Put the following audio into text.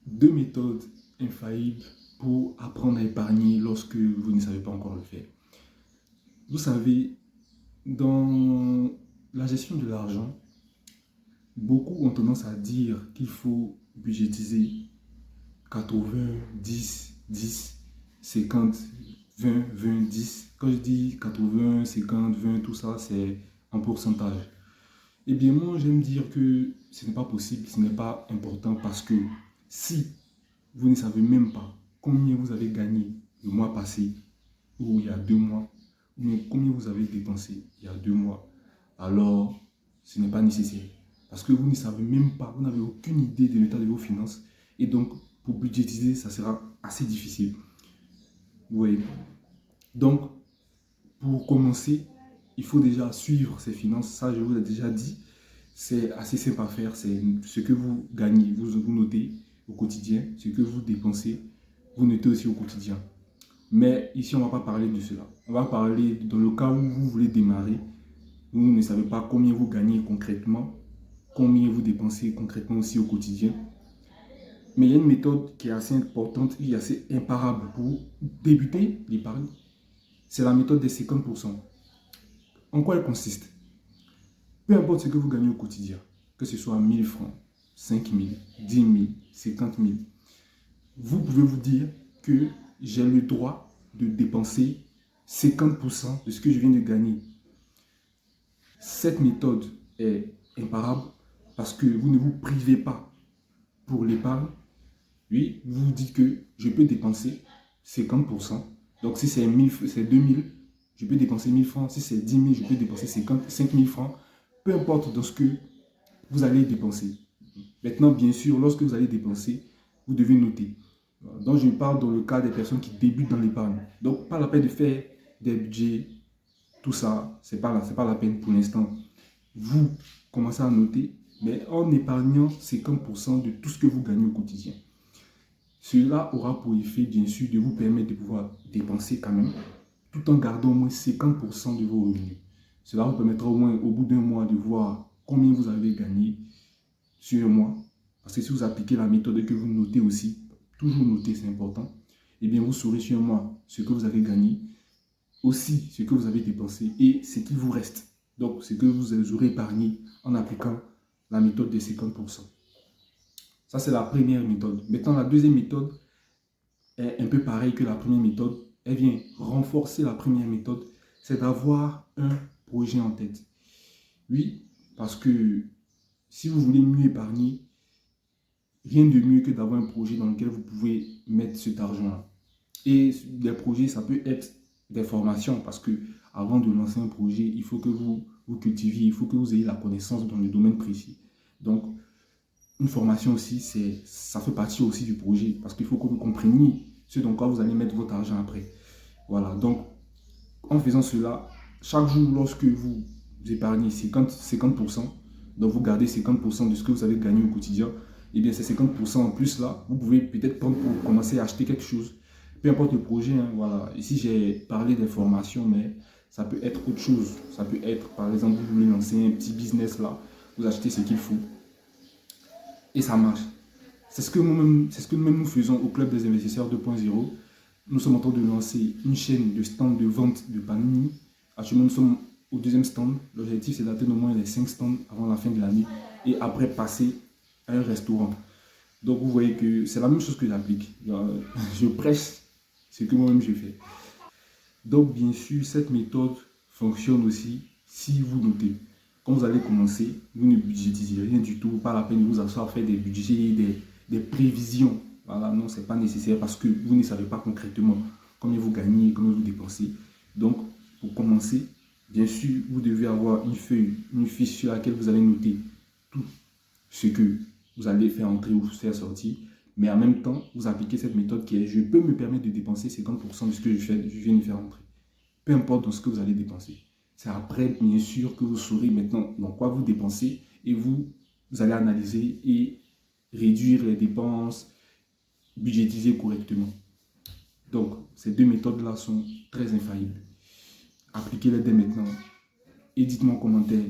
Deux méthodes infaillibles pour apprendre à épargner lorsque vous ne savez pas encore le faire. Vous savez, dans la gestion de l'argent, beaucoup ont tendance à dire qu'il faut budgétiser 80, 10, 10, 50, 20, 20, 10. Quand je dis 80, 50, 20, tout ça, c'est en pourcentage. Eh bien, moi, j'aime dire que ce n'est pas possible, ce n'est pas important parce que si vous ne savez même pas combien vous avez gagné le mois passé ou il y a 2 mois, ou bien combien vous avez dépensé il y a 2 mois, alors ce n'est pas nécessaire. Parce que vous ne savez même pas, vous n'avez aucune idée de l'état de vos finances. Et donc, pour budgétiser, ça sera assez difficile. Vous voyez. Donc, pour commencer, il faut déjà suivre ses finances. Ça, je vous l'ai déjà dit. C'est assez simple à faire. C'est ce que vous gagnez, vous notez au quotidien. Ce que vous dépensez, vous notez aussi au quotidien. Mais ici, on ne va pas parler de cela. On va parler dans le cas où vous voulez démarrer. Vous ne savez pas combien vous gagnez concrètement, combien vous dépensez concrètement aussi au quotidien. Mais il y a une méthode qui est assez importante et assez imparable pour débuter l'épargne. C'est la méthode des 50%. En quoi elle consiste? Peu importe ce que vous gagnez au quotidien, que ce soit 1000 francs, 5000, 10 000, 50 000, vous pouvez vous dire que j'ai le droit de dépenser 50% de ce que je viens de gagner. Cette méthode est imparable parce que vous ne vous privez pas pour l'épargne. Oui, vous vous dites que je peux dépenser 50%. Donc si c'est 2000, je peux dépenser 1000 francs. Si c'est 10 000, je peux dépenser 5 000 francs. Peu importe dans ce que vous allez dépenser. Maintenant, bien sûr, lorsque vous allez dépenser, vous devez noter. Donc, je parle dans le cas des personnes qui débutent dans l'épargne. Donc, pas la peine de faire des budgets, tout ça, c'est pas la peine pour l'instant. Vous commencez à noter, mais en épargnant 50% de tout ce que vous gagnez au quotidien. Cela aura pour effet, bien sûr, de vous permettre de pouvoir dépenser quand même, tout en gardant au moins 50% de vos revenus. Cela vous permettra au moins, au bout d'un mois, de voir combien vous avez gagné sur un mois. Parce que si vous appliquez la méthode que vous notez aussi, toujours noter, c'est important, eh bien, vous saurez sur un mois ce que vous avez gagné, aussi ce que vous avez dépensé et ce qui vous reste. Donc, ce que vous aurez épargné en appliquant la méthode des 50%. Ça, c'est la première méthode. Maintenant, la deuxième méthode est un peu pareille que la première méthode. Elle vient renforcer la première méthode, c'est d'avoir un projet en tête. Oui, parce que si vous voulez mieux épargner, rien de mieux que d'avoir un projet dans lequel vous pouvez mettre cet argent-là. Et des projets, ça peut être des formations, parce que avant de lancer un projet, il faut que vous cultiviez, il faut que vous ayez la connaissance dans le domaine précis. Donc, une formation aussi, ça fait partie aussi du projet, parce qu'il faut que vous compreniez ce dans quoi vous allez mettre votre argent après. Voilà, donc en faisant cela, chaque jour lorsque vous épargnez 50%, donc vous gardez 50% de ce que vous avez gagné au quotidien, et bien ces 50% en plus là, vous pouvez peut-être prendre pour commencer à acheter quelque chose. Peu importe le projet, hein, voilà. Ici j'ai parlé des formations, mais ça peut être autre chose. Ça peut être, par exemple, vous voulez lancer un petit business là, vous achetez ce qu'il faut et ça marche. C'est ce que nous-mêmes nous faisons au Club des investisseurs 2.0. Nous sommes en train de lancer une chaîne de stand de vente de panini. Actuellement, nous sommes au deuxième stand. L'objectif, c'est d'atteindre au moins les 5 stands avant la fin de l'année et après passer à un restaurant. Donc, vous voyez que c'est la même chose que j'applique. Je prêche ce que moi-même je fais. Donc, bien sûr, cette méthode fonctionne aussi si vous notez. Quand vous allez commencer, vous ne budgétisez rien du tout. Pas la peine de vous asseoir, faire des budgets, des prévisions. Voilà, non, ce n'est pas nécessaire parce que vous ne savez pas concrètement combien vous gagnez, combien vous dépensez. Donc, pour commencer, bien sûr, vous devez avoir une feuille, une fiche sur laquelle vous allez noter tout ce que vous allez faire entrer ou faire sortir. Mais en même temps, vous appliquez cette méthode qui est je peux me permettre de dépenser 50% de ce que je viens de faire entrer. Peu importe dans ce que vous allez dépenser. C'est après, bien sûr, que vous saurez maintenant dans quoi vous dépensez et vous allez analyser et réduire les dépenses, budgétiser correctement. Donc, ces deux méthodes-là sont très infaillibles. Appliquez-les dès maintenant et dites-moi en commentaire